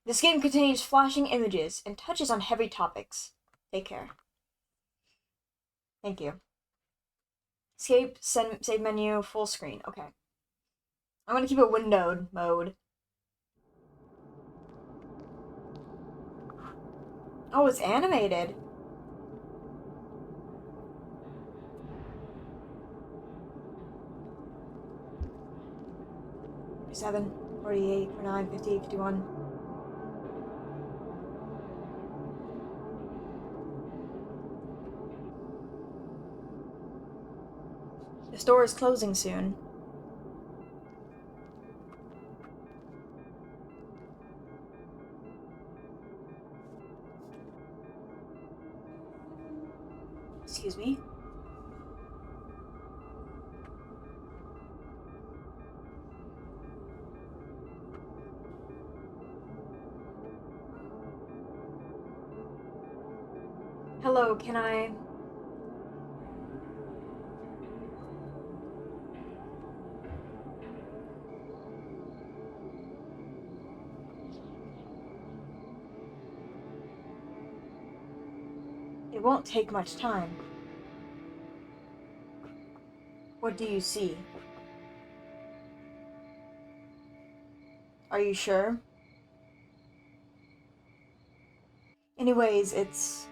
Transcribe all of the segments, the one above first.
This game contains flashing images and touches on heavy topics. Take care. Thank you. Escape, save menu, full screen. Okay. I'm gonna keep it windowed mode. Oh, it's animated. Seven, 48, 49, 50, 51. The store is closing soon. Excuse me. Hello, can I... It won't take much time. What do you see? Are you sure? Anyways, it's...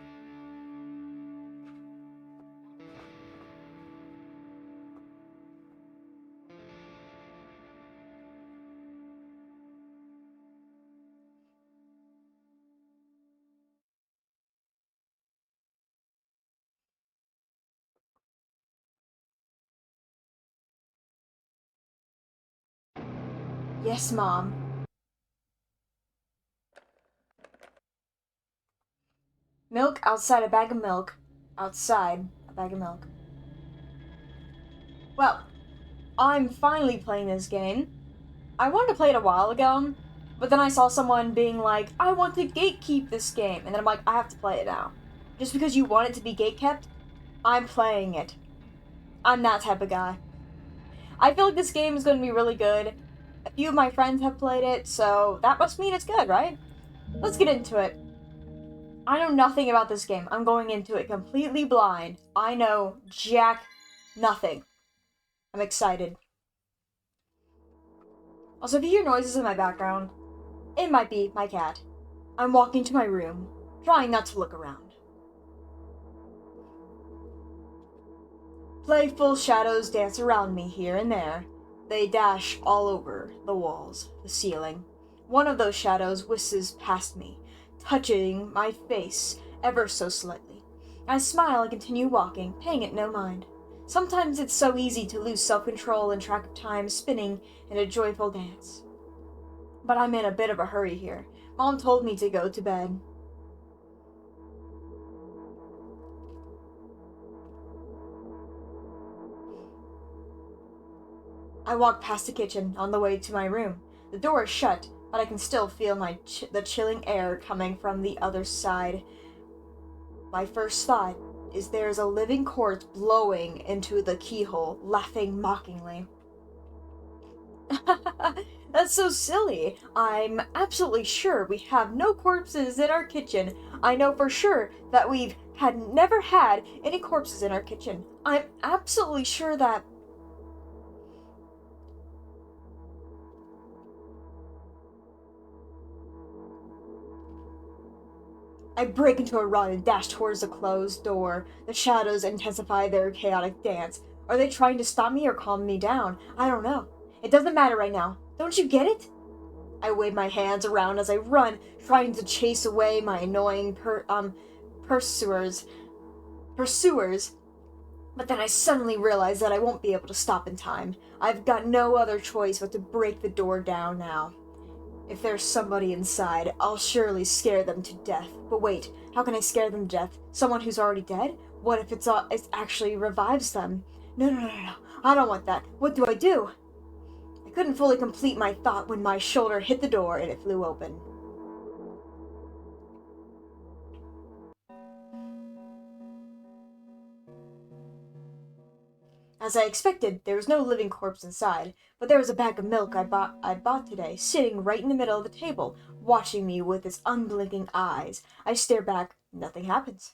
Yes, Mom. Milk outside a bag of milk. Outside a bag of milk. Well, I'm finally playing this game. I wanted to play it a while ago, but then I saw someone being like, I want to gatekeep this game. And then I'm like, I have to play it now. Just because you want it to be gatekept, I'm playing it. I'm that type of guy. I feel like this game is going to be really good. A few of my friends have played it, so that must mean it's good, right? Let's get into it. I know nothing about this game. I'm going into it completely blind. I know jack nothing. I'm excited. Also, if you hear noises in my background, it might be my cat. I'm walking to my room, trying not to look around. Playful shadows dance around me here and there. They dash all over the walls, the ceiling. One of those shadows whizzes past me, touching my face ever so slightly. I smile and continue walking, paying it no mind. Sometimes it's so easy to lose self-control and track of time, spinning in a joyful dance. But I'm in a bit of a hurry here. Mom told me to go to bed. I walk past the kitchen on the way to my room. The door is shut, but I can still feel the chilling air coming from the other side. My first thought is there's a living corpse blowing into the keyhole, laughing mockingly. That's so silly. I'm absolutely sure we have no corpses in our kitchen. I know for sure that we've never had any corpses in our kitchen. I'm absolutely sure that... I break into a run and dash towards the closed door. The shadows intensify their chaotic dance. Are they trying to stop me or calm me down? I don't know. It doesn't matter right now. Don't you get it? I wave my hands around as I run, trying to chase away my annoying pursuers. But then I suddenly realize that I won't be able to stop in time. I've got no other choice but to break the door down now. If there's somebody inside, I'll surely scare them to death. But wait, how can I scare them to death? Someone who's already dead? What if it actually revives them? No. I don't want that. What do I do? I couldn't fully complete my thought when my shoulder hit the door and it flew open. As I expected, there was no living corpse inside, but there was a bag of milk I bought today, sitting right in the middle of the table. watching me with its unblinking eyes. I stare back. Nothing happens.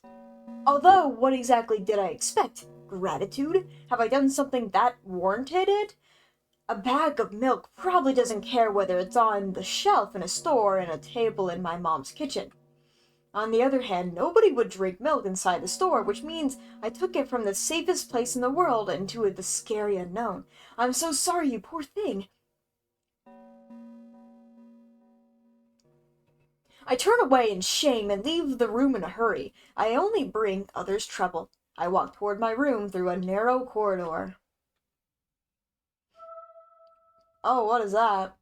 Although, what exactly did I expect? Gratitude? Have I done something that warranted it? A bag of milk probably doesn't care whether it's on the shelf in a store or in a table in my mom's kitchen. On the other hand, nobody would drink milk inside the store, which means I took it from the safest place in the world into the scary unknown. I'm so sorry, you poor thing. I turn away in shame and leave the room in a hurry. I only bring others trouble. I walk toward my room through a narrow corridor. Oh, what is that?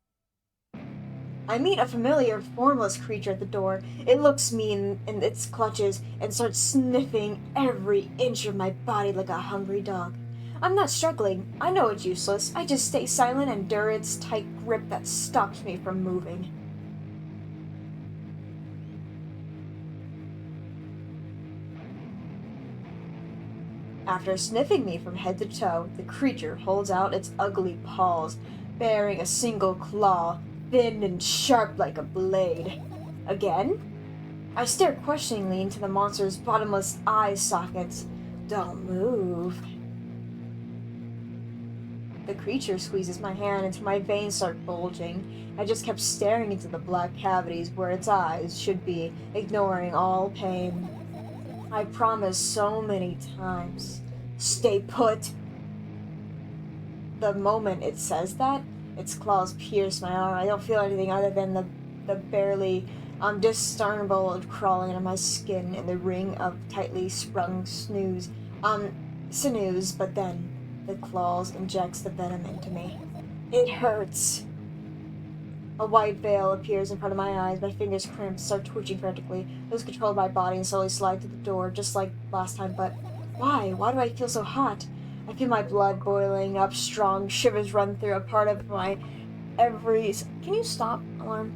I meet a familiar, formless creature at the door. It looks me in its clutches and starts sniffing every inch of my body like a hungry dog. I'm not struggling. I know it's useless. I just stay silent and endure its tight grip that stops me from moving. After sniffing me from head to toe, the creature holds out its ugly paws, bearing a single claw, thin and sharp like a blade. Again? I stare questioningly into the monster's bottomless eye sockets. Don't move. The creature squeezes my hand until my veins start bulging. I just kept staring into the black cavities where its eyes should be, ignoring all pain. I promised so many times. Stay put. The moment it says that, its claws pierce my arm. I don't feel anything other than the barely discernible crawling into my skin in the ring of tightly sprung sinews, but then the claws injects the venom into me. It hurts. A white veil appears in front of my eyes. My fingers cramp, start twitching frantically. Lose control of my body and slowly slide to the door, just like last time. But why? Why do I feel so hot? I feel my blood boiling up strong. Shivers run through a part of my every... Can you stop, alarm?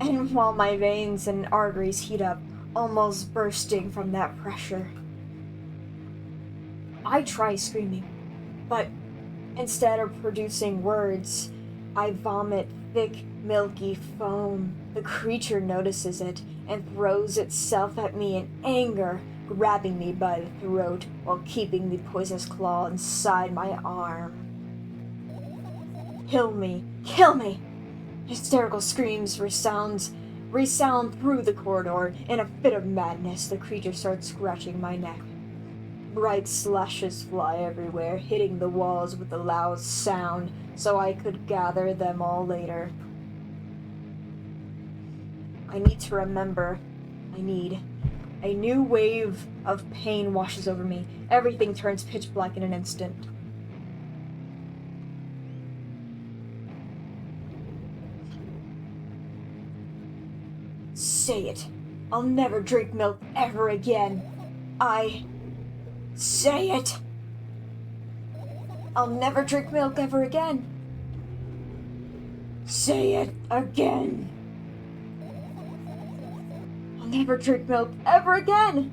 And while my veins and arteries heat up, almost bursting from that pressure. I try screaming, but instead of producing words, I vomit thick, milky foam. The creature notices it and throws itself at me in anger, grabbing me by the throat while keeping the poisonous claw inside my arm. Kill me! Kill me! Hysterical screams resound through the corridor. In a fit of madness, the creature starts scratching my neck. Bright slashes fly everywhere, hitting the walls with a loud sound, so I could gather them all later. I need to remember. A new wave of pain washes over me. Everything turns pitch black in an instant. Say it. I'll never drink milk ever again. Say it! I'll never drink milk ever again. Say it again. I'll never drink milk ever again.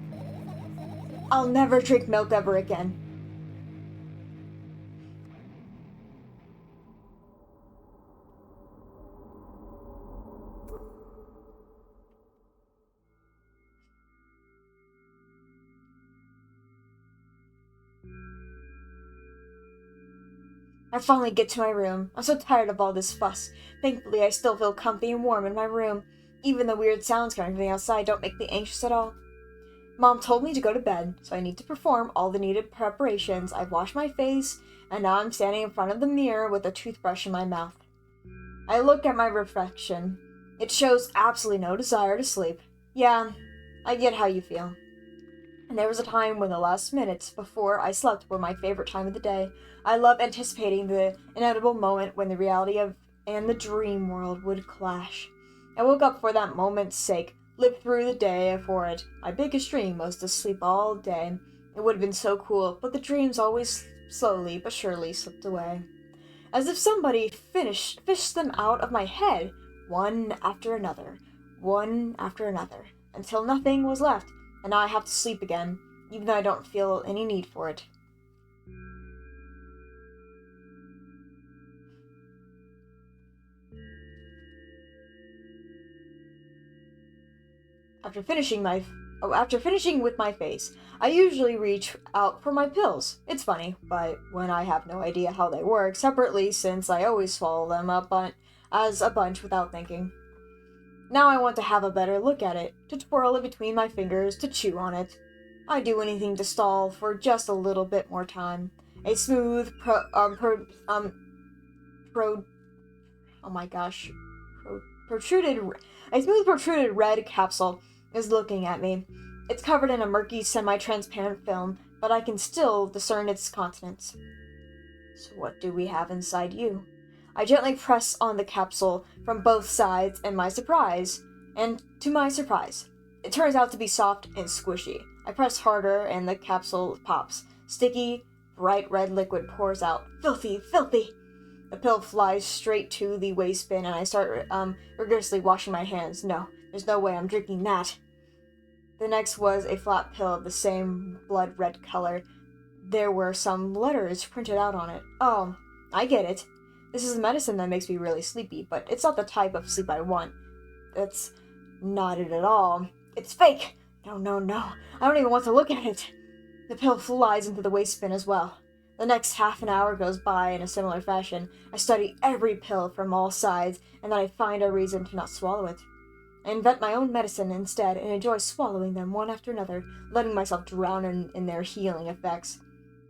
I'll never drink milk ever again. I finally get to my room. I'm so tired of all this fuss. Thankfully, I still feel comfy and warm in my room. Even the weird sounds coming from the outside don't make me anxious at all. Mom told me to go to bed, so I need to perform all the needed preparations. I've washed my face, and now I'm standing in front of the mirror with a toothbrush in my mouth. I look at my reflection. It shows absolutely no desire to sleep. Yeah, I get how you feel. And there was a time when the last minutes before I slept were my favorite time of the day. I love anticipating the inevitable moment when the reality and the dream world would clash. I woke up for that moment's sake, lived through the day for it. My biggest dream was to sleep all day. It would have been so cool, but the dreams always slowly but surely slipped away. As if somebody fished them out of my head, one after another, until nothing was left. And now I have to sleep again, even though I don't feel any need for it. After finishing with my face, I usually reach out for my pills. It's funny, but when I have no idea how they work separately, since I always swallow them up as a bunch without thinking. Now I want to have a better look at it, to twirl it between my fingers, to chew on it. I'd do anything to stall for just a little bit more time. A smooth, protruded red capsule is looking at me. It's covered in a murky, semi-transparent film, but I can still discern its contents. So what do we have inside you? I gently press on the capsule from both sides, and to my surprise, it turns out to be soft and squishy. I press harder, and the capsule pops. Sticky, bright red liquid pours out. Filthy, filthy! The pill flies straight to the waste bin, and I start rigorously washing my hands. No, there's no way I'm drinking that. The next was a flat pill of the same blood red color. There were some letters printed out on it. Oh, I get it. This is a medicine that makes me really sleepy, but it's not the type of sleep I want. That's not it at all. It's fake! No, no, no. I don't even want to look at it. The pill flies into the waste bin as well. The next half an hour goes by in a similar fashion. I study every pill from all sides, and then I find a reason to not swallow it. I invent my own medicine instead, and enjoy swallowing them one after another, letting myself drown in their healing effects.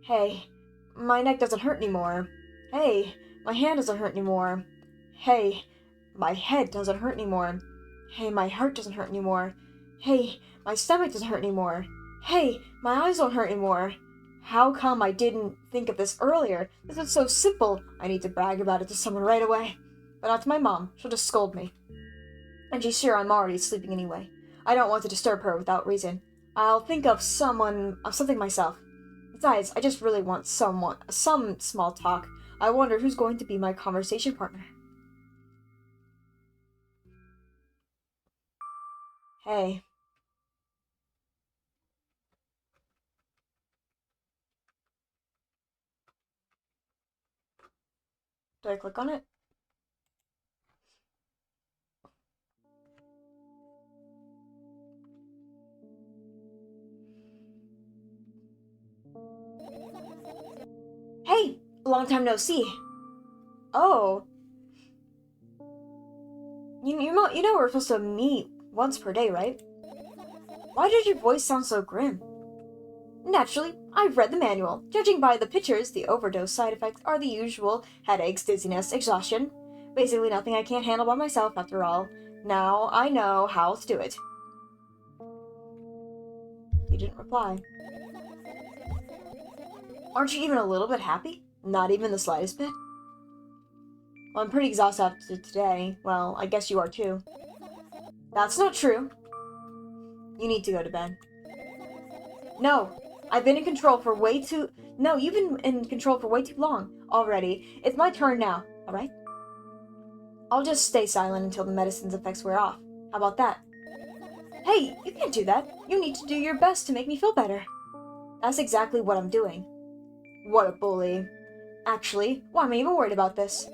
Hey, my neck doesn't hurt anymore. Hey, my hand doesn't hurt anymore. Hey, my head doesn't hurt anymore. Hey, my heart doesn't hurt anymore. Hey, my stomach doesn't hurt anymore. Hey, my eyes don't hurt anymore. How come I didn't think of this earlier? This is so simple. I need to brag about it to someone right away. But not to my mom. She'll just scold me. And she's sure I'm already sleeping anyway. I don't want to disturb her without reason. I'll think of something myself. Besides, I just really want some small talk. I wonder who's going to be my conversation partner. Hey. Do I click on it? Hey! Long time no see. Oh. You know we're supposed to meet once per day, right? Why did your voice sound so grim? Naturally, I've read the manual. Judging by the pictures, the overdose side effects are the usual: headaches, dizziness, exhaustion. Basically nothing I can't handle by myself, after all. Now I know how to do it. He didn't reply. Aren't you even a little bit happy? Not even the slightest bit? Well, I'm pretty exhausted after today. Well, I guess you are too. That's not true. You need to go to bed. No, I've been in control for way too... No, you've been in control for way too long already. It's my turn now, alright? I'll just stay silent until the medicine's effects wear off. How about that? Hey, you can't do that. You need to do your best to make me feel better. That's exactly what I'm doing. What a bully. Actually, why am I even worried about this?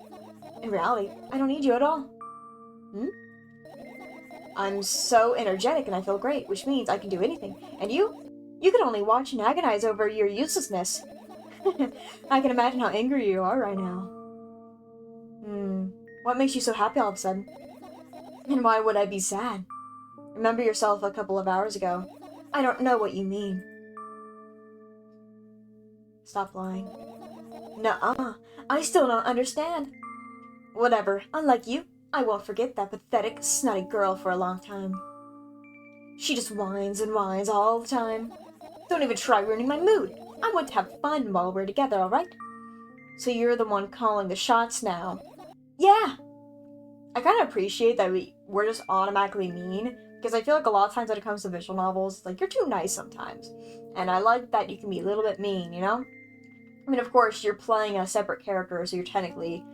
In reality, I don't need you at all. I'm so energetic and I feel great, which means I can do anything. And you? You can only watch and agonize over your uselessness. I can imagine how angry you are right now. What makes you so happy all of a sudden? And why would I be sad? Remember yourself a couple of hours ago. I don't know what you mean. Stop lying. Nuh-uh. I still don't understand. Whatever. Unlike you, I won't forget that pathetic, snotty girl for a long time. She just whines and whines all the time. Don't even try ruining my mood. I want to have fun while we're together, alright? So you're the one calling the shots now. Yeah! I kind of appreciate that we're just automatically mean, because I feel like a lot of times when it comes to visual novels, like, you're too nice sometimes. And I like that you can be a little bit mean, you know? I mean, of course, you're playing a separate character, so you're technically,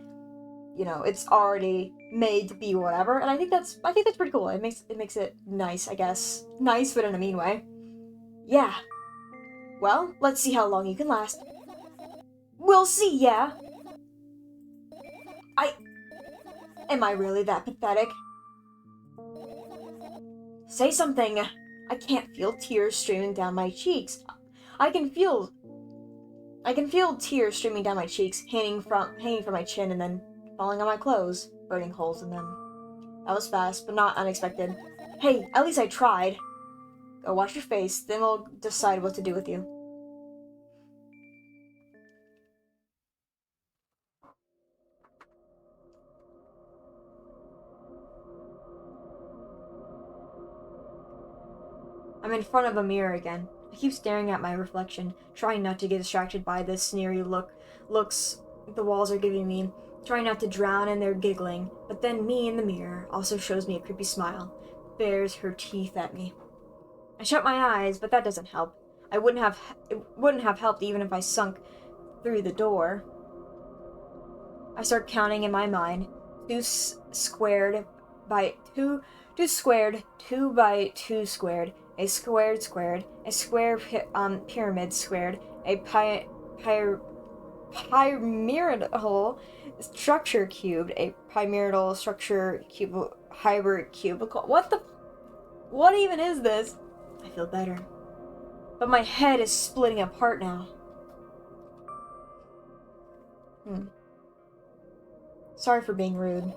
you know, it's already made to be whatever, and I think that's pretty cool. It makes it nice, I guess. Nice, but in a mean way. Yeah. Well, let's see how long you can last. We'll see, yeah. Am I really that pathetic? Say something! I can't feel tears streaming down my cheeks. I can feel tears streaming down my cheeks, hanging from my chin and then falling on my clothes, burning holes in them. That was fast, but not unexpected. Hey, at least I tried. Go wash your face, then we'll decide what to do with you. I'm in front of a mirror again. I keep staring at my reflection, trying not to get distracted by the sneery looks the walls are giving me, trying not to drown in their giggling. But then me in the mirror also shows me a creepy smile, bares her teeth at me. I shut my eyes, but that doesn't help. It wouldn't have helped even if I sunk through the door. I start counting in my mind. 2 squared by 2 squared, 2 by 2 squared, a squared squared, a square pyramid squared, a pyramidal structure cubed, a pyramidal structure hybrid cubicle. What even is this? I feel better. But my head is splitting apart now. Sorry for being rude.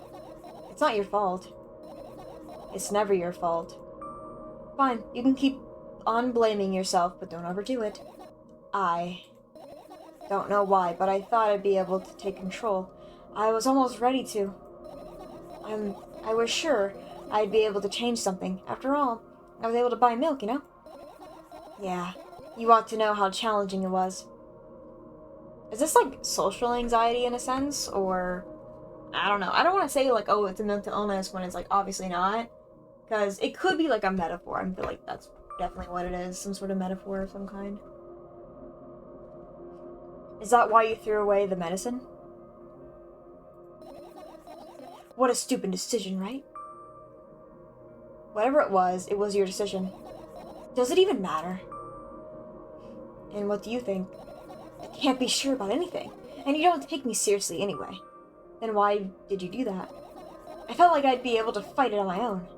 It's not your fault. It's never your fault. Fine, you can keep on blaming yourself, but don't overdo it. I don't know why, but I thought I'd be able to take control. I was almost ready to. I was sure I'd be able to change something. After all, I was able to buy milk, you know? Yeah, you ought to know how challenging it was. Is this like social anxiety in a sense, or I don't know. I don't want to say like, oh, it's a mental illness when it's like obviously not, because it could be like a metaphor. I feel like that's definitely what it is, some sort of metaphor of some kind. Is that why you threw away the medicine? What a stupid decision, right? Whatever it was your decision. Does it even matter? And what do you think? I can't be sure about anything, and you don't take me seriously anyway. Then why did you do that? I felt like I'd be able to fight it on my own.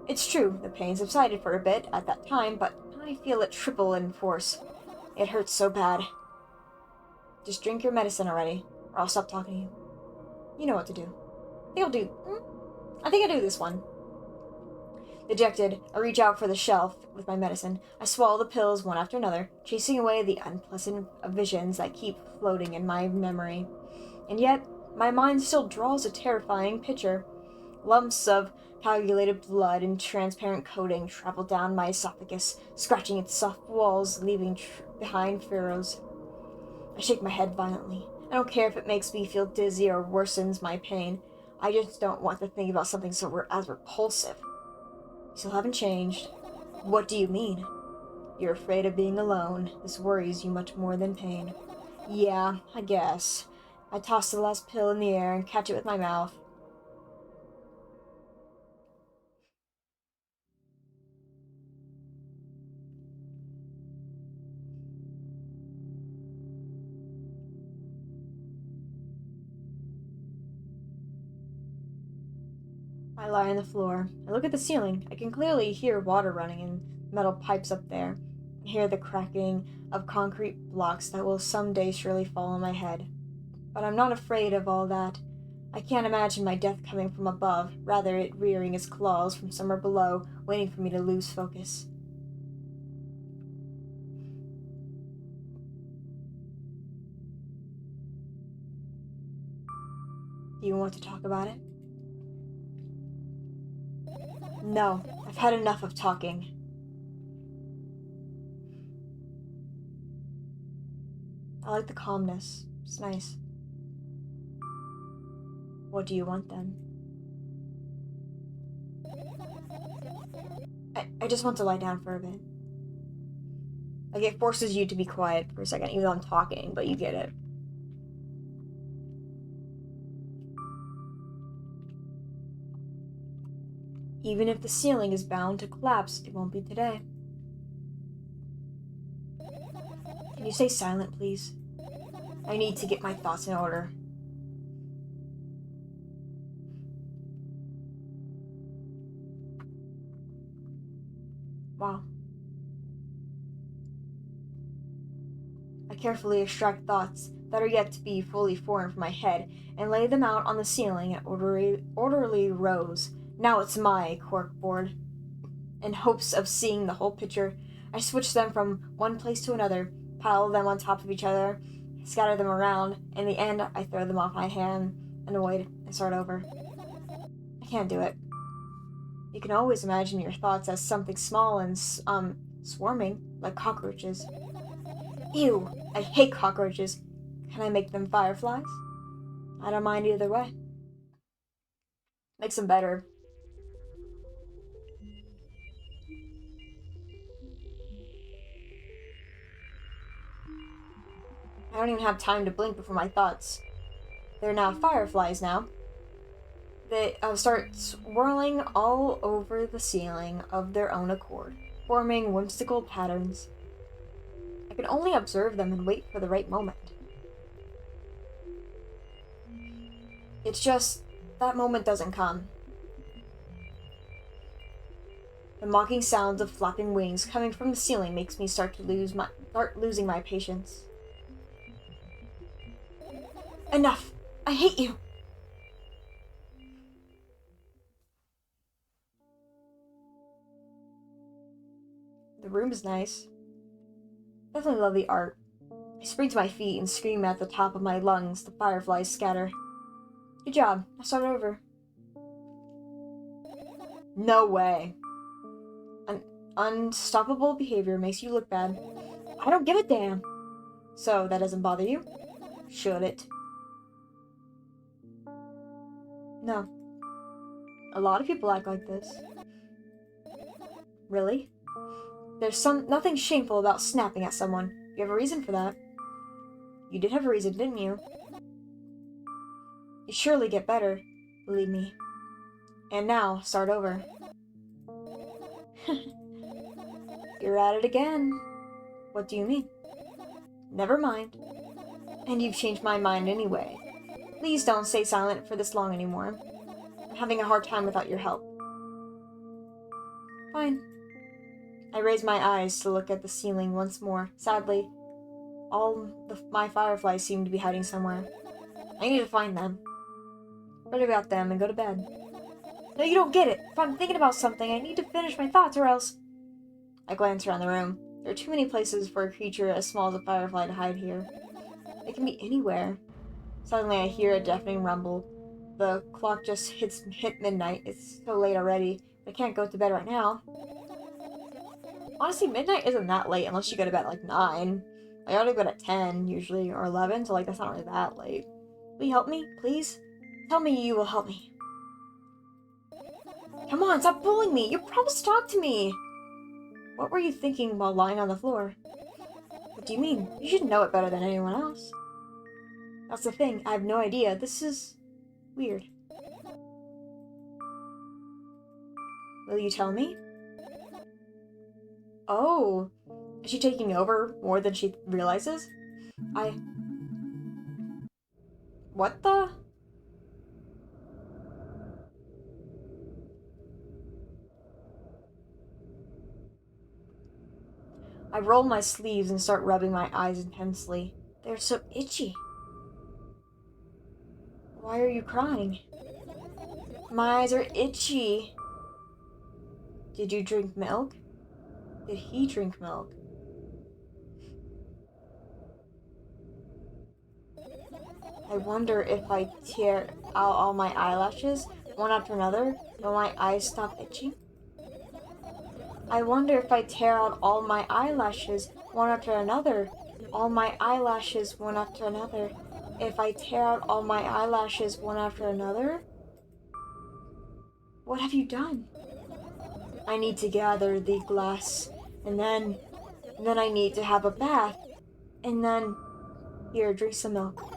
It's true, the pain subsided for a bit at that time, but I feel it triple in force. It hurts so bad. Just drink your medicine already, or I'll stop talking to you. You know what to do. I think I'll do this one. Dejected, I reach out for the shelf with my medicine. I swallow the pills one after another, chasing away the unpleasant visions that keep floating in my memory. And yet, my mind still draws a terrifying picture. Lumps of coagulated blood and transparent coating travel down my esophagus, scratching its soft walls, leaving behind furrows. I shake my head violently. I don't care if it makes me feel dizzy or worsens my pain. I just don't want to think about something so as repulsive. You still haven't changed. What do you mean? You're afraid of being alone. This worries you much more than pain. Yeah, I guess. I toss the last pill in the air and catch it with my mouth. I lie on the floor. I look at the ceiling. I can clearly hear water running in metal pipes up there. I hear the cracking of concrete blocks that will someday surely fall on my head. But I'm not afraid of all that. I can't imagine my death coming from above, rather it rearing its claws from somewhere below, waiting for me to lose focus. Do you want to talk about it? No, I've had enough of talking. I like the calmness. It's nice. What do you want then? I just want to lie down for a bit. Like, it forces you to be quiet for a second, even though I'm talking, but you get it. Even if the ceiling is bound to collapse, it won't be today. Can you stay silent, please? I need to get my thoughts in order. Wow. I carefully extract thoughts that are yet to be fully formed from my head and lay them out on the ceiling in orderly rows. Now it's my corkboard. In hopes of seeing the whole picture, I switch them from one place to another, pile them on top of each other, scatter them around. In the end, I throw them off my hand, annoyed, and start over. I can't do it. You can always imagine your thoughts as something small and, swarming, like cockroaches. Ew, I hate cockroaches. Can I make them fireflies? I don't mind either way. Makes them better. I don't even have time to blink before my thoughts. They're now fireflies now. They start swirling all over the ceiling of their own accord, forming whimsical patterns. I can only observe them and wait for the right moment. It's just that moment doesn't come. The mocking sounds of flapping wings coming from the ceiling makes me start losing my patience. Enough! I hate you! The room is nice. Definitely love the art. I spring to my feet and scream at the top of my lungs. The fireflies scatter. Good job. I'll start over. No way. Unstoppable behavior makes you look bad. I don't give a damn. So, that doesn't bother you? Should it? No. A lot of people act like this. Really? There's nothing shameful about snapping at someone. You have a reason for that. You did have a reason, didn't you? You surely get better, believe me. And now, start over. You're at it again. What do you mean? Never mind. And you've changed my mind anyway. Please don't stay silent for this long anymore. I'm having a hard time without your help. Fine. I raise my eyes to look at the ceiling once more. Sadly, my fireflies seem to be hiding somewhere. I need to find them. Forget about them and go to bed. No, you don't get it. If I'm thinking about something, I need to finish my thoughts or else... I glance around the room. There are too many places for a creature as small as a firefly to hide here. It can be anywhere. Suddenly I hear a deafening rumble. The clock just hit midnight. It's so late already. I can't go to bed right now. Honestly, midnight isn't that late unless you go to bed at like 9. I ought to go to bed at 10 usually, or 11, so like that's not really that late. Will you help me, please? Tell me you will help me. Come on, stop pulling me! You promised to talk to me! What were you thinking while lying on the floor? What do you mean? You should know it better than anyone else. That's the thing, I have no idea. This is... weird. Will you tell me? Oh, is she taking over more than she realizes? What the? I roll my sleeves and start rubbing my eyes intensely. They're so itchy. Why are you crying? My eyes are itchy. Did you drink milk? Did he drink milk? I wonder if I tear out all my eyelashes, one after another, will my eyes stop itching? I wonder if I tear out all my eyelashes, one after another, all my eyelashes, one after another, if I tear out all my eyelashes, one after another? What have you done? I need to gather the glass, and then I need to have a bath, and then... Here, drink some milk.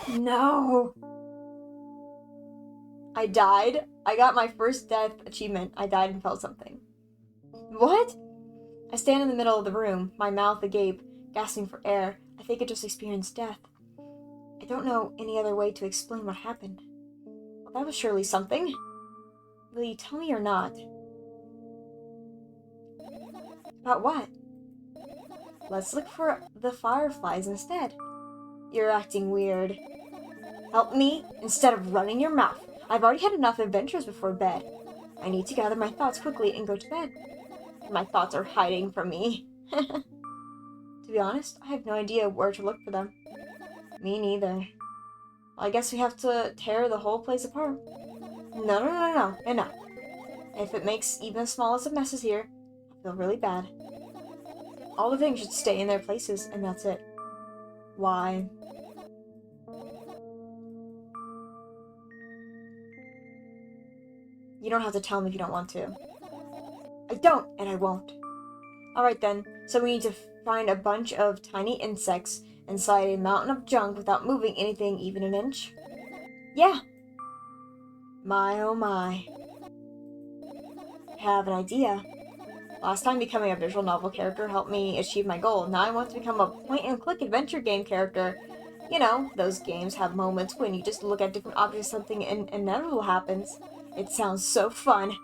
No! I died. I got my first death achievement. I died and felt something. What? I stand in the middle of the room, my mouth agape, gasping for air. I think I just experienced death. I don't know any other way to explain what happened. Well, that was surely something. Will you tell me or not? About what? Let's look for the fireflies instead. You're acting weird. Help me instead of running your mouth. I've already had enough adventures before bed. I need to gather my thoughts quickly and go to bed. My thoughts are hiding from me. To be honest, I have no idea where to look for them. Me neither. Well, I guess we have to tear the whole place apart. No. Enough. If it makes even the smallest of messes here, I feel really bad. All the things should stay in their places, and that's it. Why? You don't have to tell me if you don't want to. I don't, and I won't. Alright then, so we need to find a bunch of tiny insects inside a mountain of junk without moving anything even an inch? Yeah! My oh my. I have an idea. Last time becoming a visual novel character helped me achieve my goal. Now I want to become a point-and-click adventure game character. You know, those games have moments when you just look at different objects, something inevitable happens. It sounds so fun.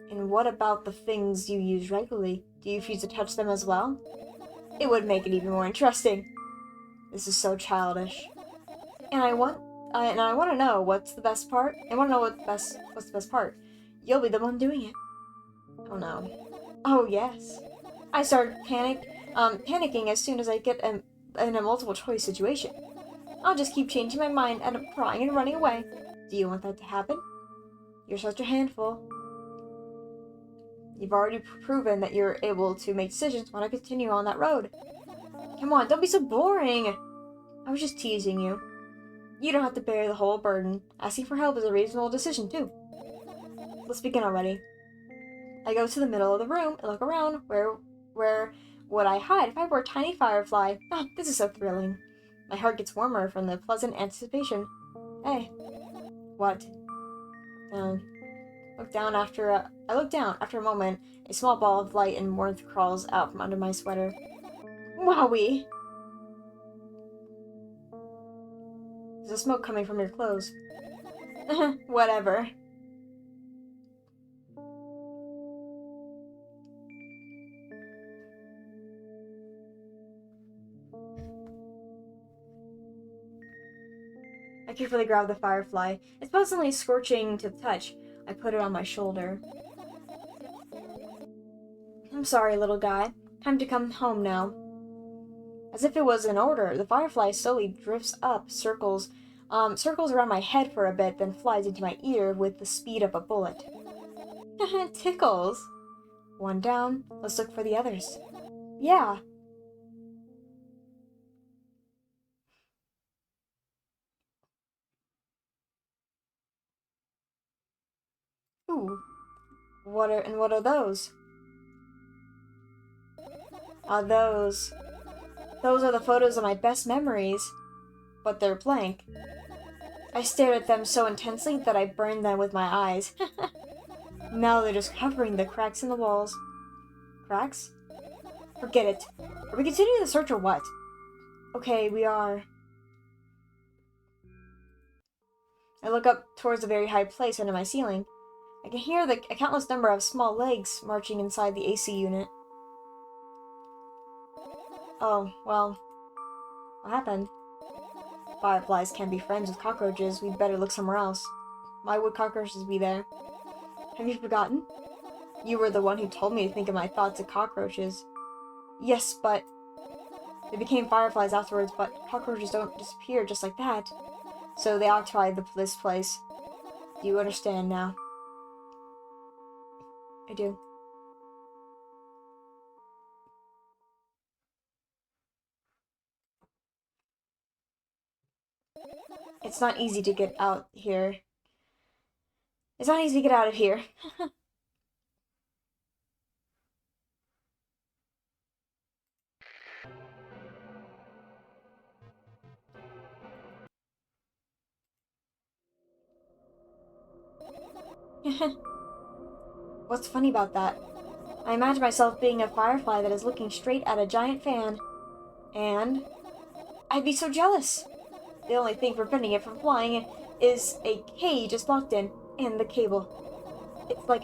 And what about the things you use regularly? Do you refuse to touch them as well? It would make it even more interesting. This is so childish. And I want to know what's the best part. I want to know what's the best part. You'll be the one doing it. Oh no. Oh yes. I started panicking as soon as I get in a multiple choice situation. I'll just keep changing my mind, end up crying and running away. Do you want that to happen? You're such a handful. You've already proven that you're able to make decisions. Why not continue on that road? Come on, don't be so boring. I was just teasing you. You don't have to bear the whole burden. Asking for help is a reasonable decision, too. Let's begin already. I go to the middle of the room and look around. Where would I hide if I were a tiny firefly? Oh, this is so thrilling. My heart gets warmer from the pleasant anticipation. Hey. What? I look down after a moment. A small ball of light and warmth crawls out from under my sweater. Wowie! There's a smoke coming from your clothes. Whatever. I carefully grab the firefly. It's pleasantly scorching to the touch. I put it on my shoulder. I'm sorry, little guy. Time to come home now. As if it was an order, the firefly slowly drifts up, circles around my head for a bit, then flies into my ear with the speed of a bullet. Tickles. One down. Let's look for the others. Yeah. Ooh. What are those? Those are the photos of my best memories. But they're blank. I stared at them so intensely that I burned them with my eyes. Now they're just covering the cracks in the walls. Cracks? Forget it. Are we continuing the search or what? Okay, we are. I look up towards a very high place under my ceiling. I can hear a countless number of small legs marching inside the AC unit. Oh, well. What happened? Fireflies can't be friends with cockroaches. We'd better look somewhere else. Why would cockroaches be there? Have you forgotten? You were the one who told me to think of my thoughts of cockroaches. Yes, but... They became fireflies afterwards, but cockroaches don't disappear just like that. So they occupied this place. Do you understand now? I do. It's not easy to get out here. It's not easy to get out of here. What's funny about that? I imagine myself being a firefly that is looking straight at a giant fan. And I'd be so jealous. The only thing preventing it from flying is a cage it's locked in, and the cable. It's like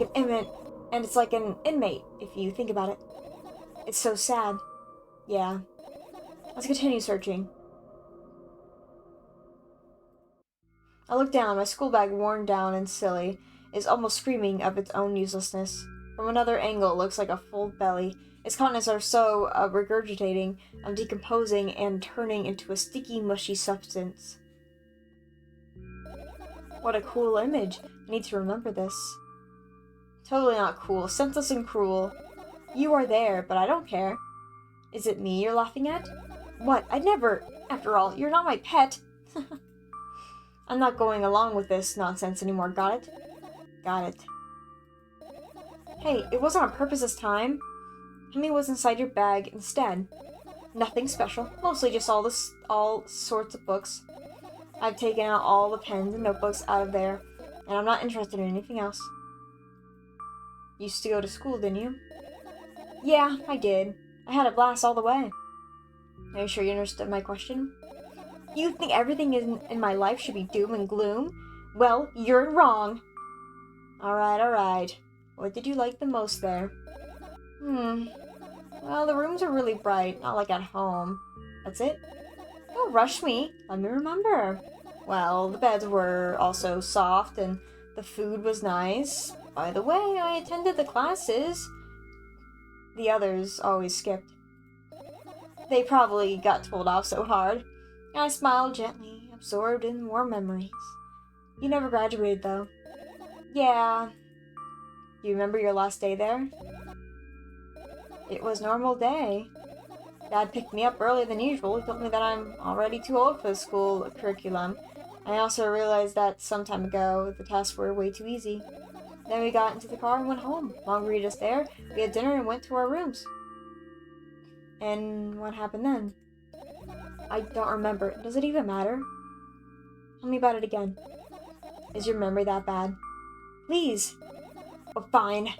an inmate, if you think about it. It's so sad. Yeah. Let's continue searching. I look down, my school bag, worn down and silly, is almost screaming of its own uselessness. From another angle, it looks like a full belly. Its contents are so regurgitating, decomposing, and turning into a sticky, mushy substance. What a cool image. I need to remember this. Totally not cool. Senseless and cruel. You are there, but I don't care. Is it me you're laughing at? What? I'd never... After all, you're not my pet. I'm not going along with this nonsense anymore, got it? Got it. Hey, it wasn't on purpose this time. Tell me what's inside your bag instead. Nothing special. Mostly just all sorts of books. I've taken out all the pens and notebooks out of there, and I'm not interested in anything else. You used to go to school, didn't you? Yeah, I did. I had a blast all the way. Are you sure you understood my question? You think everything in my life should be doom and gloom? Well, you're wrong. Alright. What did you like the most there? Well, the rooms are really bright, not like at home. That's it? Don't rush me. Let me remember. Well, the beds were also soft, and the food was nice. By the way, I attended the classes. The others always skipped. They probably got told off so hard. I smiled gently, absorbed in more memories. You never graduated, though. Yeah. Do you remember your last day there? It was a normal day. Dad picked me up earlier than usual. He told me that I'm already too old for the school curriculum. I also realized that some time ago, the tests were way too easy. Then we got into the car and went home. Mom greeted us there. We had dinner and went to our rooms. And what happened then? I don't remember. Does it even matter? Tell me about it again. Is your memory that bad? Please. Oh, fine.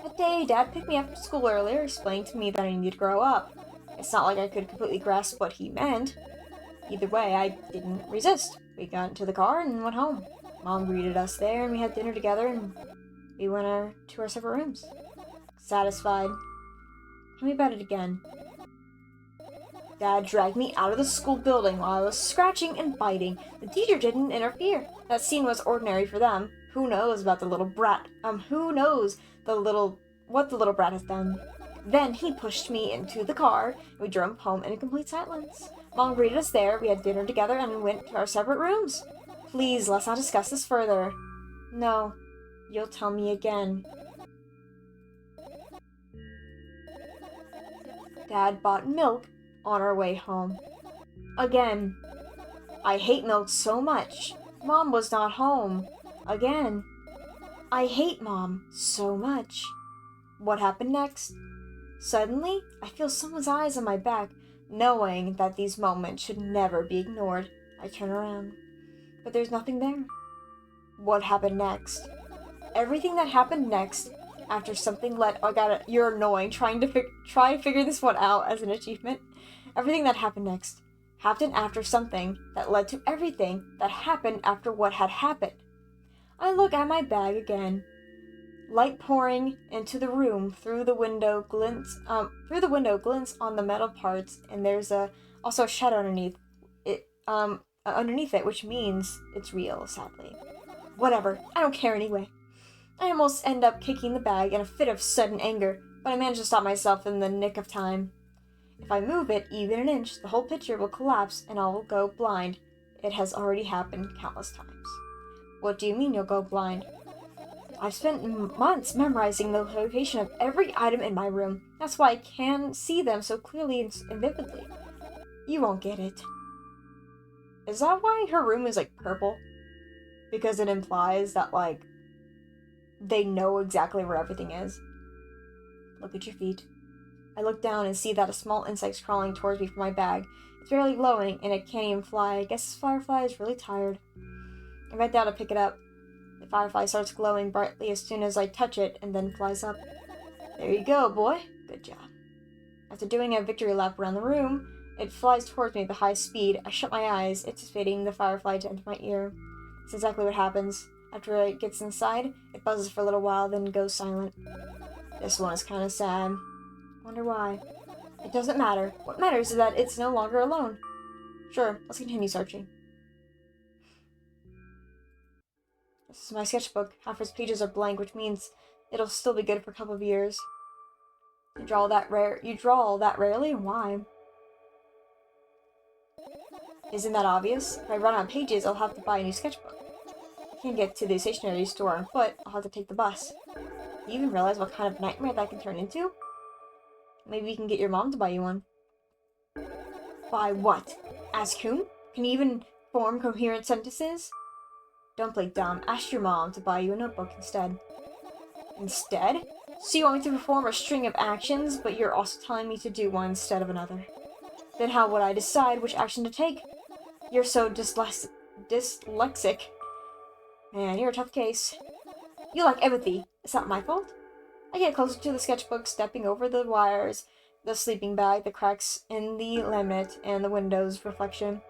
That day, Dad picked me up from school earlier, explaining to me that I need to grow up. It's not like I could completely grasp what he meant. Either way, I didn't resist. We got into the car and went home. Mom greeted us there, and we had dinner together, and we went to our separate rooms. Satisfied. Tell me about it again. Dad dragged me out of the school building while I was scratching and biting. The teacher didn't interfere. That scene was ordinary for them. Who knows about the little brat? Who knows what the little brat has done? Then he pushed me into the car, and we drove home in complete silence. Mom greeted us there, we had dinner together, and we went to our separate rooms. Please, let's not discuss this further. No, you'll tell me again. Dad bought milk on our way home. Again. I hate milk so much. Mom was not home. Again. I hate Mom so much. What happened next? Suddenly, I feel someone's eyes on my back, knowing that these moments should never be ignored. I turn around, but there's nothing there. What happened next? Everything that happened next, after something you're annoying, trying to figure this one out as an achievement. Everything that happened next happened after something that led to everything that happened after what had happened. I look at my bag again. Light pouring into the room through the window glints on the metal parts, and there's also a shadow underneath it, which means it's real, sadly. Whatever, I don't care anyway. I almost end up kicking the bag in a fit of sudden anger, but I manage to stop myself in the nick of time. If I move it even an inch, the whole picture will collapse and I will go blind. It has already happened countless times. What do you mean you'll go blind? I've spent months memorizing the location of every item in my room. That's why I can see them so clearly and vividly. You won't get it. Is that why her room is, purple? Because it implies that, they know exactly where everything is. Look at your feet. I look down and see that a small insect's crawling towards me from my bag. It's barely glowing, and it can't even fly. I guess this firefly is really tired. I bend down to pick it up. The firefly starts glowing brightly as soon as I touch it, and then flies up. There you go, boy. Good job. After doing a victory lap around the room, it flies towards me at a high speed. I shut my eyes, anticipating the firefly to enter my ear. That's exactly what happens. After it gets inside, it buzzes for a little while, then goes silent. This one is kind of sad. Wonder why. It doesn't matter. What matters is that it's no longer alone. Sure, let's continue searching. This is my sketchbook. Half its pages are blank, which means it'll still be good for a couple of years. You draw all that rarely? Why? Isn't that obvious? If I run out of pages, I'll have to buy a new sketchbook. I can't get to the stationery store on foot. I'll have to take the bus. Do you even realize what kind of nightmare that can turn into? Maybe you can get your mom to buy you one. Buy what? Ask whom? Can you even form coherent sentences? Don't play dumb. Ask your mom to buy you a notebook instead. Instead? So you want me to perform a string of actions, but you're also telling me to do one instead of another. Then how would I decide which action to take? You're so dyslexic. Man, you're a tough case. You lack empathy. Is that my fault? I get closer to the sketchbook, stepping over the wires, the sleeping bag, the cracks in the laminate, and the window's reflection.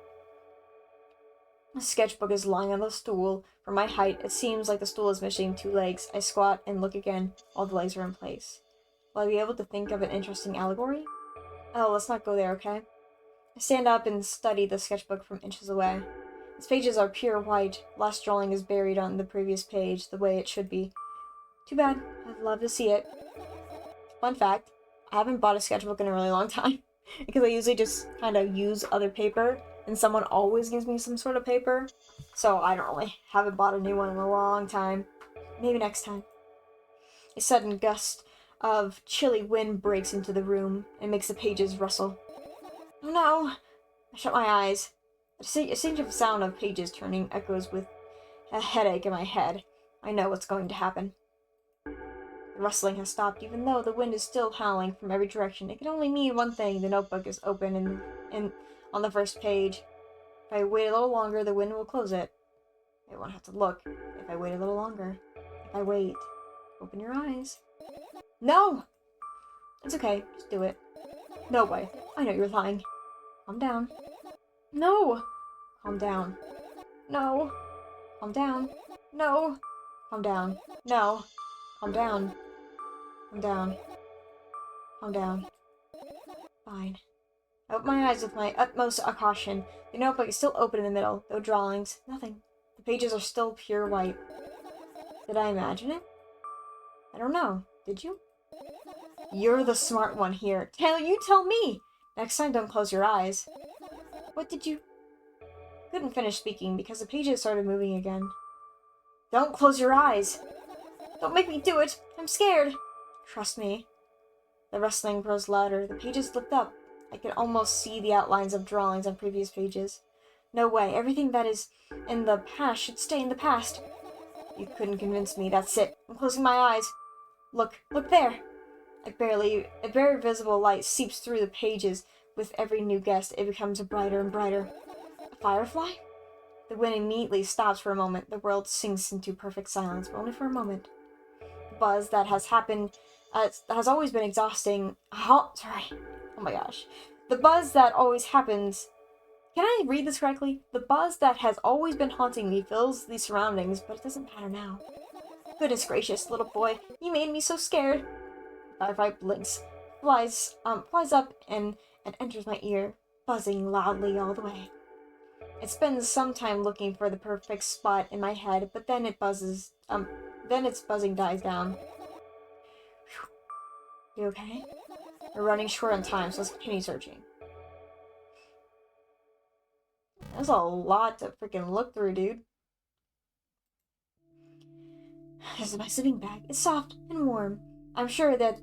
The sketchbook is lying on the stool. For my height, it seems like the stool is missing 2 legs. I squat and look again. All the legs are in place. Will I be able to think of an interesting allegory? Oh, let's not go there, okay? I stand up and study the sketchbook from inches away. Its pages are pure white. Last drawing is buried on the previous page, the way it should be. Too bad. I'd love to see it. Fun fact, I haven't bought a sketchbook in a really long time. Because I usually just kind of use other paper, and someone always gives me some sort of paper. So I haven't bought a new one in a long time. Maybe next time. A sudden gust of chilly wind breaks into the room and makes the pages rustle. Oh no! I shut my eyes. A distinct sound of pages turning echoes with a headache in my head. I know what's going to happen. The rustling has stopped, even though the wind is still howling from every direction. It can only mean one thing: the notebook is open on the first page. If I wait a little longer, the wind will close it. I won't have to look. If I wait a little longer. If I wait. Open your eyes. No! It's okay. Just do it. No way. I know you're lying. Calm down. No! Calm down. No! Calm down. No! Calm down. No! Calm down. Calm down. Calm down. Fine. I open my eyes with my utmost caution. The notebook is still open in the middle. No drawings. Nothing. The pages are still pure white. Did I imagine it? I don't know. Did you? You're the smart one here. Taylor, you tell me! Next time, don't close your eyes. What did you... Couldn't finish speaking because the pages started moving again. Don't close your eyes! Don't make me do it! I'm scared! Trust me. The rustling grows louder. The pages lift up. I could almost see the outlines of drawings on previous pages. No way. Everything that is in the past should stay in the past. You couldn't convince me. That's it. I'm closing my eyes. Look there! A very visible light seeps through the pages. With every new guess, it becomes brighter and brighter. A firefly? The wind immediately stops for a moment. The world sinks into perfect silence, but only for a moment. The buzz that has always been exhausting. Oh my gosh. The buzz that always happens. Can I read this correctly? The buzz that has always been haunting me fills the surroundings, but it doesn't matter now. Goodness gracious, little boy, you made me so scared. The firefly blinks, flies up and enters my ear, buzzing loudly all the way. It spends some time looking for the perfect spot in my head, but then its buzzing dies down. Whew. You okay? We're running short on time, so let's continue searching. That's a lot to freaking look through, dude. This is my sleeping bag. It's soft and warm. I'm sure that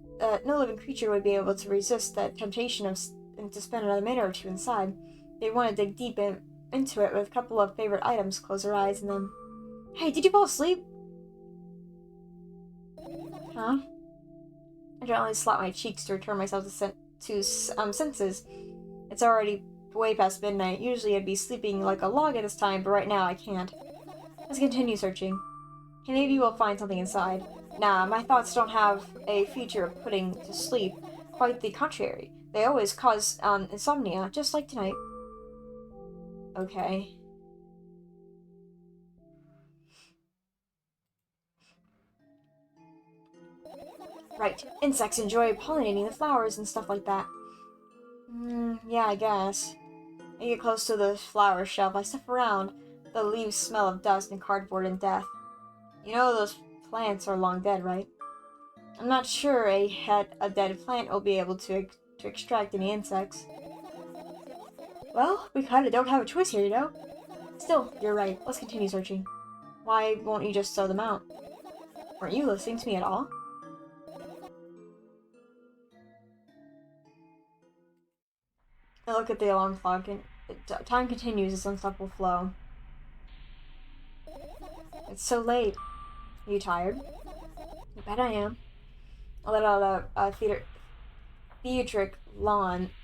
no living creature would be able to resist that temptation to spend another minute or two inside. They'd want to dig deep into it with a couple of favorite items, close their eyes, and then... Hey, did you fall asleep? Huh? I gently slap my cheeks to return myself to senses. It's already way past midnight. Usually I'd be sleeping like a log at this time, but right now I can't. Let's continue searching. Hey, maybe we'll find something inside. Nah, my thoughts don't have a feature of putting to sleep. Quite the contrary. They always cause insomnia, just like tonight. Okay. Right, insects enjoy pollinating the flowers and stuff like that. Yeah, I guess. I get close to the flower shelf, I sniff around. The leaves smell of dust and cardboard and death. You know those plants are long dead, right? I'm not sure a dead plant will be able to extract any insects. Well, we kinda don't have a choice here, you know? Still, you're right. Let's continue searching. Why won't you just throw them out? Weren't you listening to me at all? I look at the alarm clock and time continues its unstoppable flow. It's so late. Are you tired? I bet I am. I let out a theatric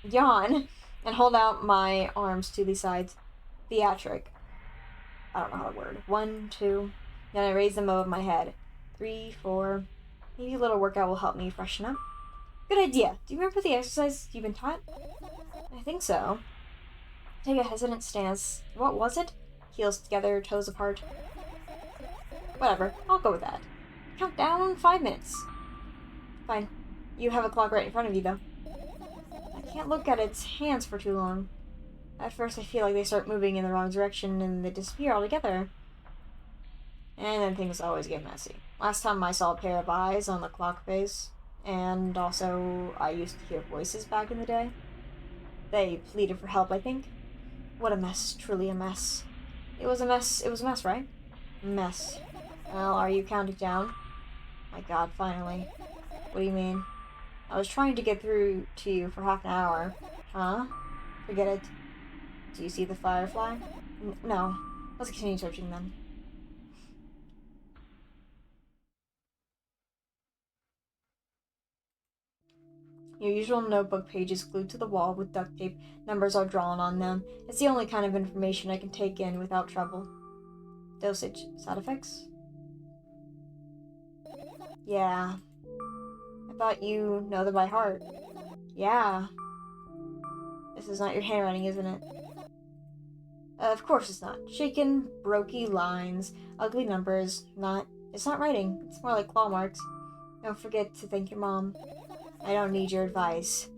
yawn and hold out my arms to the sides. Theatric. I don't know how to word. 1, 2. Then I raise them above my head. 3, 4. Maybe a little workout will help me freshen up. Good idea. Do you remember the exercise you've been taught? I think so. Take a hesitant stance. What was it? Heels together, toes apart. Whatever. I'll go with that. Count down 5 minutes. Fine. You have a clock right in front of you, though. I can't look at its hands for too long. At first I feel like they start moving in the wrong direction and they disappear altogether. And then things always get messy. Last time I saw a pair of eyes on the clock face, and also I used to hear voices back in the day. They pleaded for help, I think. What a mess, truly a mess. It was a mess, right? Mess. Well, are you counting down? My god, finally. What do you mean? I was trying to get through to you for half an hour. Huh? Forget it. Do you see the firefly? No. Let's continue searching then. Your usual notebook pages glued to the wall with duct tape. Numbers are drawn on them. It's the only kind of information I can take in without trouble. Dosage. Side effects? Yeah. I thought you know them by heart. Yeah. This is not your handwriting, isn't it? Of course it's not. Shaken, brokey lines, ugly numbers. It's not writing. It's more like claw marks. Don't forget to thank your mom. I don't need your advice.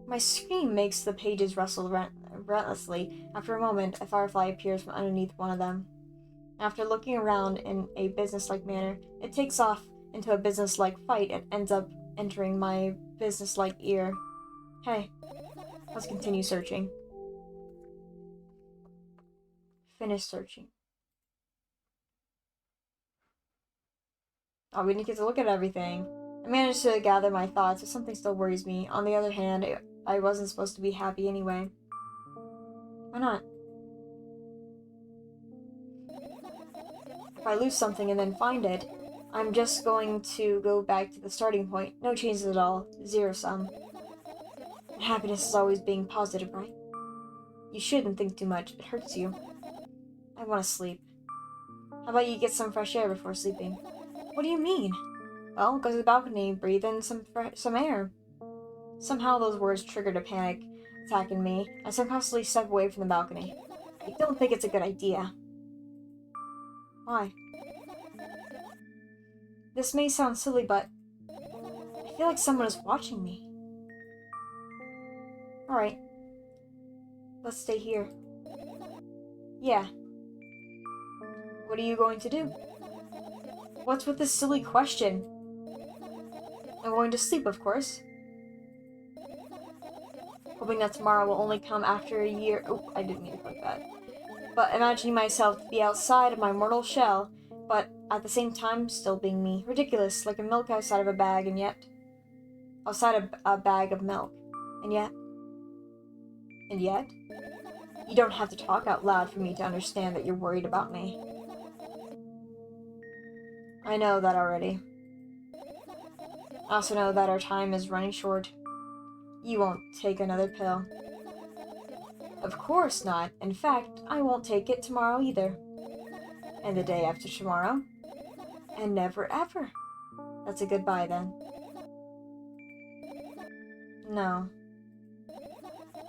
My scream makes the pages rustle relentlessly. After a moment, a firefly appears from underneath one of them. After looking around in a businesslike manner, it takes off into a businesslike fight and ends up entering my businesslike ear. Hey, let's continue searching. Finish searching. Oh, we didn't get to look at everything. I managed to gather my thoughts, but something still worries me. On the other hand, I wasn't supposed to be happy anyway. Why not? If I lose something and then find it, I'm just going to go back to the starting point. No changes at all. Zero sum. And happiness is always being positive, right? You shouldn't think too much. It hurts you. I want to sleep. How about you get some fresh air before sleeping? What do you mean? Well, go to the balcony, breathe in some air. Somehow those words triggered a panic attack in me. I subconsciously step away from the balcony. I don't think it's a good idea. Why? This may sound silly, but I feel like someone is watching me. Alright. Let's stay here. Yeah. What are you going to do? What's with this silly question? I'm going to sleep, of course. Hoping that tomorrow will only come after a year. Oh, I didn't mean to click that. But imagining myself to be outside of my mortal shell, but at the same time still being me. Ridiculous, like a milk outside of a bag, and yet... outside a bag of milk. And yet... You don't have to talk out loud for me to understand that you're worried about me. I know that already. I also know that our time is running short. You won't take another pill. Of course not. In fact, I won't take it tomorrow either. And the day after tomorrow. And never ever. That's a goodbye then. No.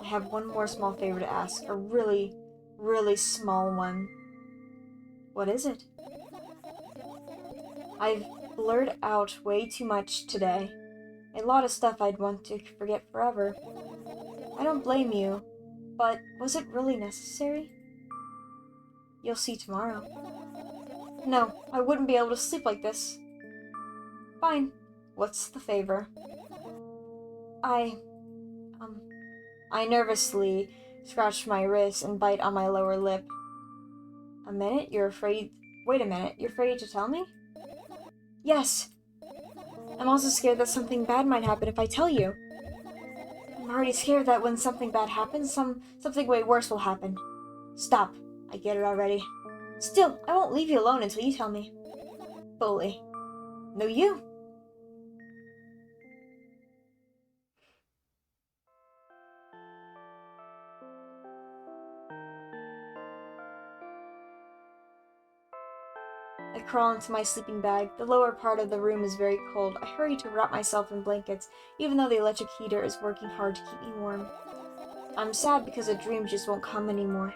I have one more small favor to ask. A really, really small one. What is it? I've blurred out way too much today. A lot of stuff I'd want to forget forever. I don't blame you, but was it really necessary? You'll see tomorrow. No, I wouldn't be able to sleep like this. Fine. What's the favor? I nervously scratch my wrist and bite on my lower lip. A minute? You're afraid... Wait a minute, you're afraid to tell me? Yes! I'm also scared that something bad might happen if I tell you. I'm already scared that when something bad happens, something way worse will happen. Stop. I get it already. Still, I won't leave you alone until you tell me. Fully. No, you. I crawl into my sleeping bag. The lower part of the room is very cold. I hurry to wrap myself in blankets, even though the electric heater is working hard to keep me warm. I'm sad because a dream just won't come anymore.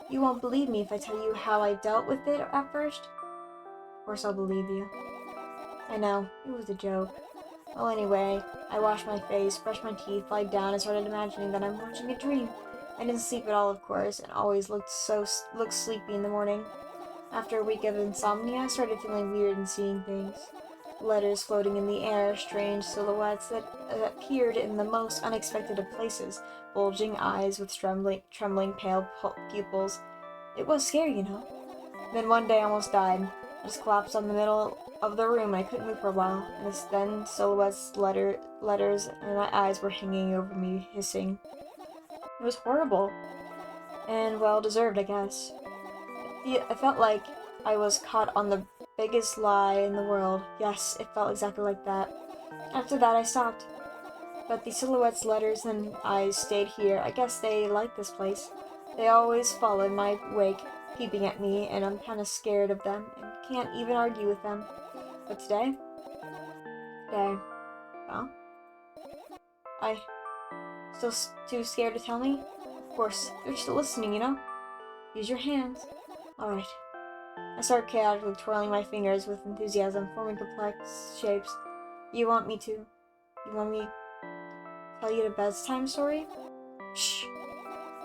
You won't believe me if I tell you how I dealt with it at first. Of course I'll believe you. I know, it was a joke. Well, anyway, I washed my face, brushed my teeth, lied down, and started imagining that I'm watching a dream. I didn't sleep at all, of course, and always looked sleepy in the morning. After a week of insomnia, I started feeling weird and seeing things. Letters floating in the air, strange silhouettes that appeared in the most unexpected of places, bulging eyes with trembling pale pupils. It was scary, you know. Then one day I almost died. I just collapsed on the middle of the room and I couldn't move for a while. And then silhouettes, letters, and my eyes were hanging over me, hissing. It was horrible. And well-deserved, I guess. I felt like I was caught on the biggest lie in the world. Yes, it felt exactly like that. After that, I stopped. But the silhouettes, letters, and eyes stayed here. I guess they liked this place. They always followed my wake, peeping at me, and I'm kind of scared of them, and can't even argue with them. But today, well, still too scared to tell me? Of course, you're still listening, you know? Use your hands. Alright. I start chaotically twirling my fingers with enthusiasm, forming complex shapes. You want me to tell you the bedtime story? Shh.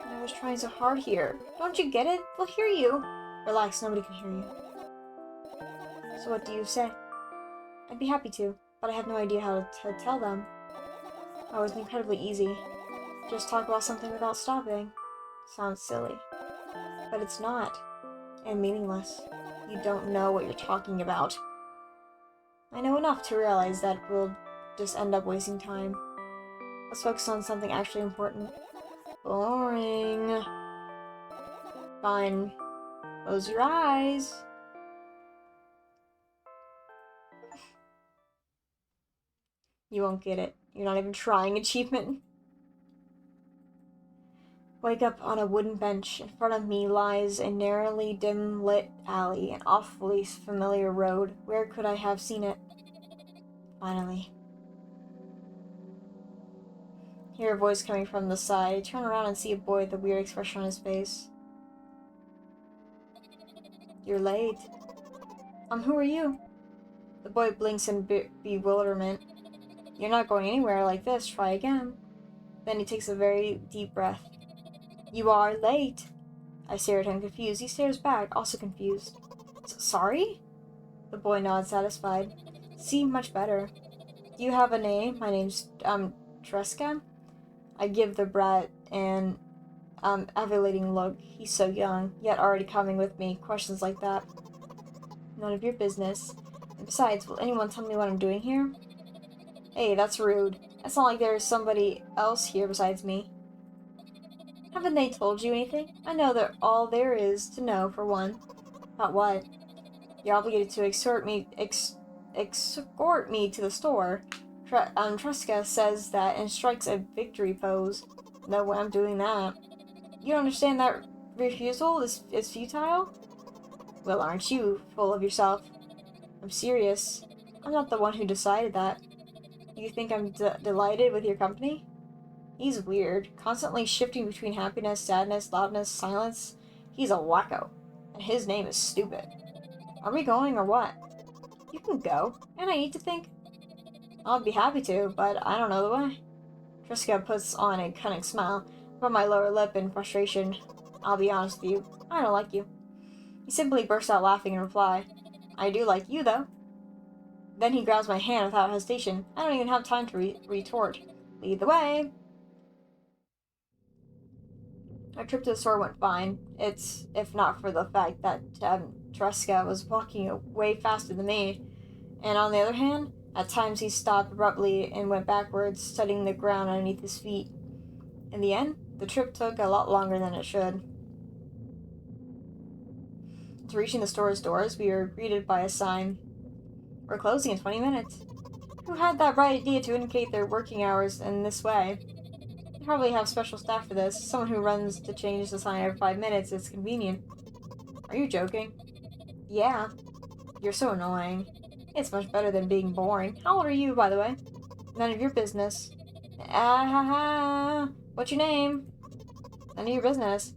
I was trying so hard here. Don't you get it? They'll hear you. Relax, nobody can hear you. So what do you say? I'd be happy to, but I have no idea how to tell them. Oh, it's incredibly easy. Just talk about something without stopping. Sounds silly. But it's not. And meaningless. You don't know what you're talking about. I know enough to realize that we'll just end up wasting time. Let's focus on something actually important. Boring. Fine. Close your eyes. You won't get it. You're not even trying. Achievement. Wake up on a wooden bench. In front of me lies a narrowly dim-lit alley, an awfully familiar road. Where could I have seen it? Finally. Hear a voice coming from the side. I turn around and see a boy with a weird expression on his face. You're late. Who are you? The boy blinks in bewilderment. You're not going anywhere like this. Try again. Then he takes a very deep breath. You are late. I stare at him, confused. He stares back, also confused. Sorry? The boy nods, satisfied. See, much better. Do you have a name? My name's, Tresca? I give the brat an, evaluating look. He's so young, yet already coming with me. Questions like that. None of your business. And besides, will anyone tell me what I'm doing here? Hey, that's rude. It's not like there's somebody else here besides me. Haven't they told you anything? I know that all there is to know, for one. About what? You're obligated to escort me to the store. Tresca says that and strikes a victory pose. No way I'm doing that. You don't understand that refusal is futile? Well, aren't you full of yourself? I'm serious. I'm not the one who decided that. You think I'm delighted with your company? He's weird, constantly shifting between happiness, sadness, loudness, silence. He's a wacko, and his name is stupid. Are we going or what? You can go, and I need to think. I'll be happy to, but I don't know the way. Triska puts on a cunning smile from my lower lip in frustration. I'll be honest with you, I don't like you. He simply bursts out laughing in reply. I do like you, though. Then he grabs my hand without hesitation. I don't even have time to retort. Lead the way. Our trip to the store went fine. It's, if not for the fact that Triska was walking way faster than me. And on the other hand, at times he stopped abruptly and went backwards, studying the ground underneath his feet. In the end, the trip took a lot longer than it should. To reaching the store's doors, we were greeted by a sign. We're closing in 20 minutes. Who had that bright idea to indicate their working hours in this way? They probably have special staff for this. Someone who runs to change the sign every 5 minutes. It's convenient. Are you joking? Yeah. You're so annoying. It's much better than being boring. How old are you, by the way? None of your business. Ah ha ha. What's your name? None of your business.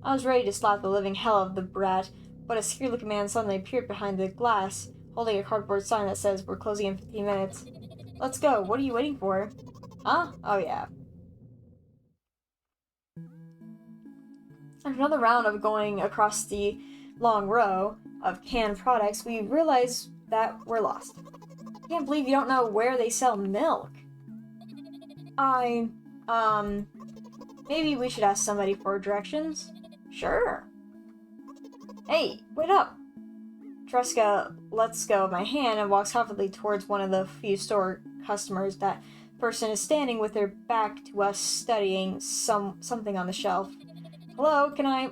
I was ready to slap the living hell out of the brat, but a scary-looking man suddenly appeared behind the glass, holding a cardboard sign that says, we're closing in 15 minutes. Let's go. What are you waiting for? Huh? Oh, yeah. After another round of going across the long row of canned products, we realize that we're lost. I can't believe you don't know where they sell milk. Maybe we should ask somebody for directions? Sure. Hey, wait up! Triska lets go of my hand and walks confidently towards one of the few store customers. That person is standing with their back to us, studying something on the shelf. Hello, can I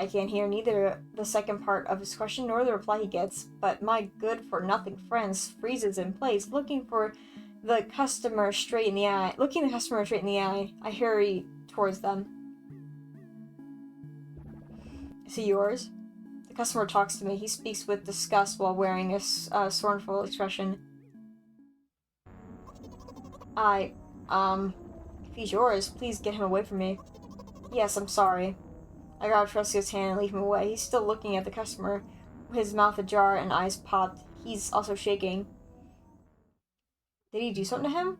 can't hear neither the second part of his question nor the reply he gets, but my good-for-nothing friend freezes in place, looking the customer straight in the eye. I hurry towards them. Is he yours? The customer talks to me. He speaks with disgust while wearing a scornful expression. If he's yours, please get him away from me. Yes, I'm sorry. I grab Triska's hand and leave him away. He's still looking at the customer, his mouth ajar and eyes popped. He's also shaking. Did he do something to him?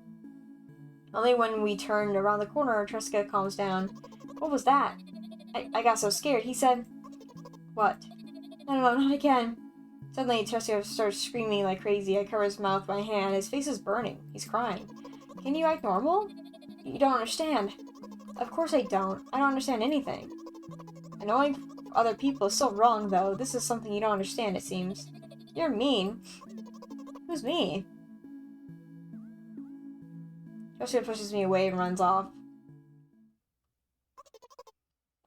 Only when we turned around the corner, Triska calms down. What was that? I got so scared. He said... What? No, not again. Suddenly, Triska starts screaming like crazy. I cover his mouth with my hand. His face is burning. He's crying. Can you act normal? You don't understand. Of course I don't. I don't understand anything. Annoying other people is so wrong, though. This is something you don't understand, it seems. You're mean. Who's me? Triska pushes me away and runs off.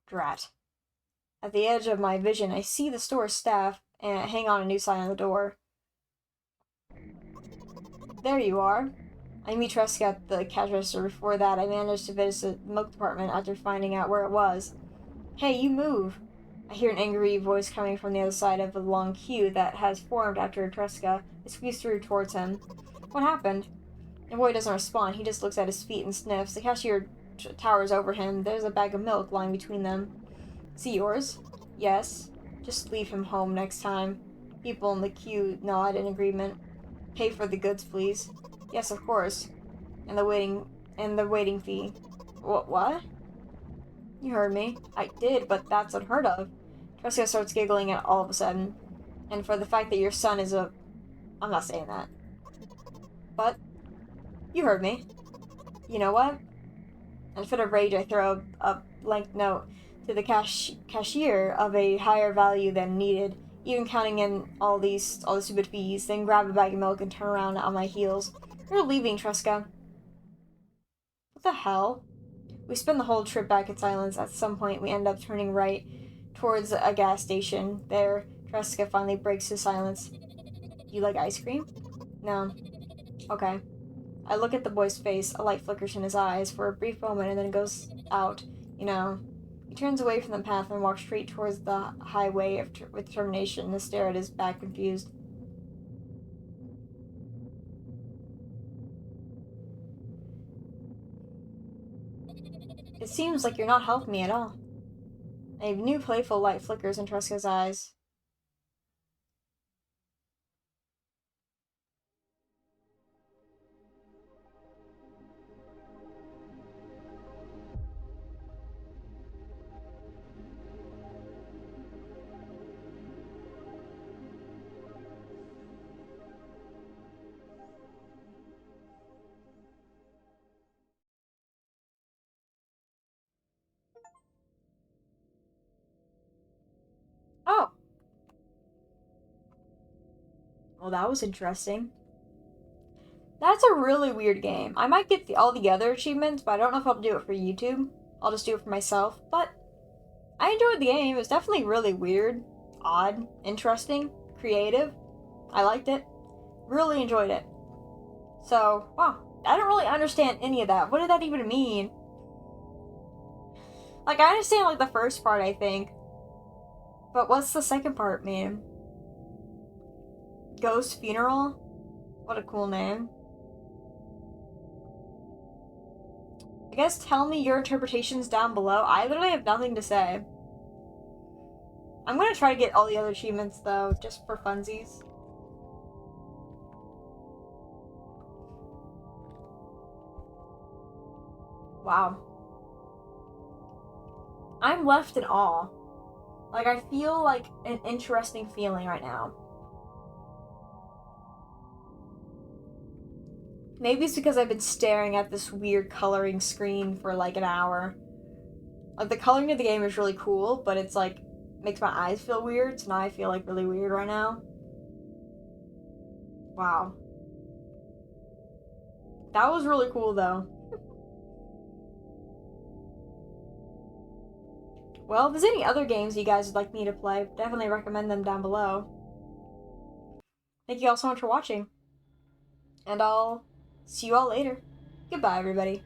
Drat. At the edge of my vision, I see the store staff and hang on a new sign on the door. There you are. I meet Triska at the cash register. Before that, I managed to visit the milk department after finding out where it was. Hey, you move! I hear an angry voice coming from the other side of the long queue that has formed after Triska. I squeeze through towards him. What happened? The boy doesn't respond. He just looks at his feet and sniffs. The cashier towers over him. There's a bag of milk lying between them. Is he yours? Yes. Just leave him home next time. People in the queue nod in agreement. Pay for the goods, please. Yes, of course. And the waiting fee. What? You heard me. I did, but that's unheard of. Triska starts giggling at all of a sudden. And for the fact that your son is a... I'm not saying that. But, you heard me. You know what? In a fit of rage, I throw a blank note to the cashier of a higher value than needed, even counting in all the stupid fees, then grab a bag of milk and turn around on my heels. You're leaving, Triska. What the hell? We spend the whole trip back in silence. At some point, we end up turning right towards a gas station. There, Triska finally breaks his silence. Do you like ice cream? No. Okay. I look at the boy's face. A light flickers in his eyes for a brief moment and then it goes out. He turns away from the path and walks straight towards the highway with determination. I stare at his back, confused. It seems like you're not helping me at all. A new playful light flickers in Triska's eyes. Well, that was interesting. That's a really weird game. I might get all the other achievements, but I don't know if I'll do it for YouTube. I'll just do it for myself. But I enjoyed the game. It was definitely really weird, odd, interesting, creative. I liked it. Really enjoyed it. So, wow. I don't really understand any of that. What did that even mean? Like, I understand, like, the first part, I think. But what's the second part mean? Ghost Funeral? What a cool name. I guess tell me your interpretations down below. I literally have nothing to say. I'm gonna try to get all the other achievements, though, just for funsies. Wow. I'm left in awe. Like, I feel like an interesting feeling right now. Maybe it's because I've been staring at this weird coloring screen for like an hour. Like, the coloring of the game is really cool, but it's like, makes my eyes feel weird, so now I feel like really weird right now. Wow. That was really cool, though. Well, if there's any other games you guys would like me to play, definitely recommend them down below. Thank you all so much for watching. And I'll see you all later. Goodbye, everybody.